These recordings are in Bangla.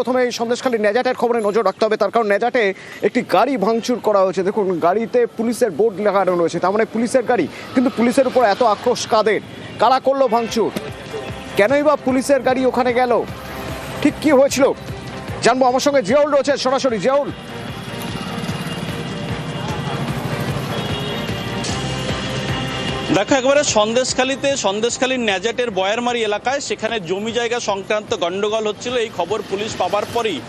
প্রথমে এই সন্দেশখালী নেজাটের খবরে নজর রাখতে হবে, তার কারণ নেজাটে একটি গাড়ি ভাঙচুর করা হয়েছে। দেখুন, গাড়িতে পুলিশের বোর্ড লাগানো রয়েছে, তার মানে পুলিশের গাড়ি, কিন্তু পুলিশের উপর এত আক্রোশ কাদের? কারা করলো ভাঙচুর? কেনই বা পুলিশের গাড়ি ওখানে গেল? ঠিক কি হয়েছিল জানবো। আমার সঙ্গে জিয়াউল রয়েছে সরাসরি। জিয়াউল, দেখো, একেবারে সন্দেশখালীর নেজাটের বয়ারমারি এলাকায় সেখানে জমি জায়গা সংক্রান্ত গন্ডগোল হচ্ছিল। এই খবর পুলিশ পাবার পরেই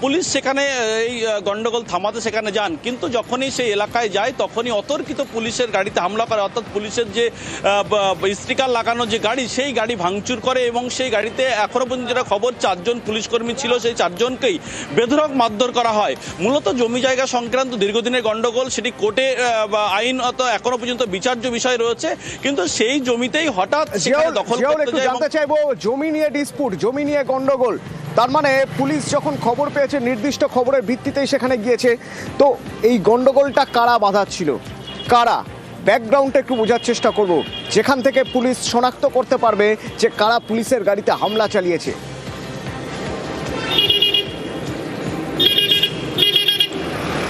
পুলিশ সেখানে এই গন্ডগোল থামাতে সেখানে যান, কিন্তু যখনই সেই এলাকায় যায় তখনই অতর্কিত পুলিশের গাড়িতে হামলা করে, অর্থাৎ পুলিশের যে স্টিকার লাগানো যে গাড়ি, সেই গাড়ি ভাঙচুর করে এবং সেই গাড়িতে এখনো পর্যন্ত যেটা খবর 4 জন পুলিশকর্মী ছিল, সেই 4 জনকেই বেধড়ক মারধর করা হয়। মূলত জমি জায়গা সংক্রান্ত দীর্ঘদিনের গন্ডগোল, সেটি কোর্টে আইনত এখনো পর্যন্ত বিচার্য বিষয় রয়েছে, কিন্তু সেই জমিতেই হঠাৎ দখল করতে যায়। জানতে চাইবো, জমি নিয়ে ডিসপুট, জমি নিয়ে গন্ডগোল, তার মানে পুলিশ যখন খবর পেয়েছে নির্দিষ্ট খবরের ভিত্তিতেই সেখানে গিয়েছে। তো এই গন্ডগোলটা কারা বাধাচ্ছিল, কারা? ব্যাকগ্রাউন্ডটা একটু বোঝার চেষ্টা করব, যেখান থেকে পুলিশ শনাক্ত করতে পারবে যে কারা পুলিশের গাড়িতে হামলা চালিয়েছে।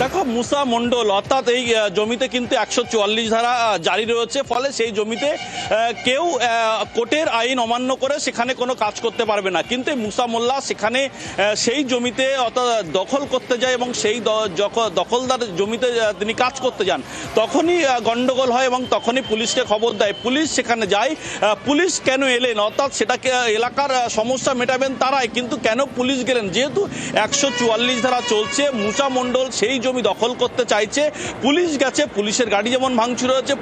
দেখো, মুসা মণ্ডল, অর্থাৎ এই জমিতে কিন্তু 144 ধারা জারি রয়েছে, ফলে সেই জমিতে কেউ কোর্টের আইন অমান্য করে সেখানে কোনো কাজ করতে পারবে না। কিন্তু মুসা মোল্লা সেখানে সেই জমিতে অর্থাৎ দখল করতে যায় এবং সেই দখলদার জমিতে তিনি কাজ করতে যান, তখনই গন্ডগোল হয় এবং তখনই পুলিশকে খবর দেয়। পুলিশ সেখানে যায়। পুলিশ কেন এলেন, অর্থাৎ সেটাকে এলাকার সমস্যা মেটাবেন তারাই, কিন্তু কেন পুলিশ গেলেন? যেহেতু 144 ধারা চলছে, মুসা মণ্ডল সেই জমি দখল করতে চাইছে, পুলিশ গেছে। পুলিশের গাড়ি যেমন ভাঙচুর হয়েছে,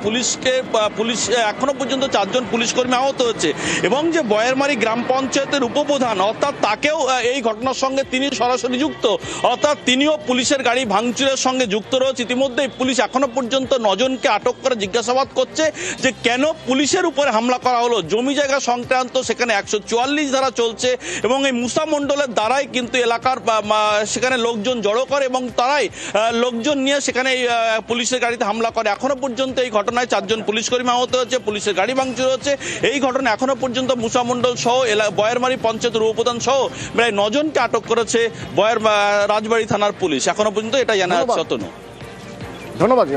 পুলিশ এখনো পর্যন্ত 4 জন পুলিশকর্মী আহত হয়েছে এবং যে বয়ারমারি গ্রাম পঞ্চায়েতের উপপ্রধান, অর্থাৎ তাকেও এই ঘটনার সঙ্গে তিনি সরাসরি যুক্ত, অর্থাৎ তিনিও পুলিশের গাড়ি ভাঙচুরের সঙ্গে যুক্ত রয়েছে। ইতিমধ্যেই পুলিশ এখনো পর্যন্ত 9 জনকে আটক করে জিজ্ঞাসাবাদ করছে যে কেন পুলিশের উপরে হামলা করা হলো। জমি জায়গা সংক্রান্ত সেখানে 144 ধারা চলছে এবং এই মুসা মণ্ডলের দ্বারাই কিন্তু এলাকার সেখানে লোকজন জড়ো করে এবং তারাই লোকজন নিয়ে সেখানে পুলিশের গাড়িতে হামলা করে। এখনো পর্যন্ত এই ঘটনায় 4 জন পুলিশকর্মী আহত হয়েছে, পুলিশের গাড়ি ভাঙচুর হচ্ছে। এই ঘটনা এখনো পর্যন্ত মুসা মণ্ডল সহ বয়ারমারি পঞ্চায়েতের উপপ্রধান সহ প্রায় 9 জনকে আটক করেছে রাজবাড়ী থানার পুলিশ। এখনো পর্যন্ত এটা জানা যাচ্ছে। ধন্যবাদ।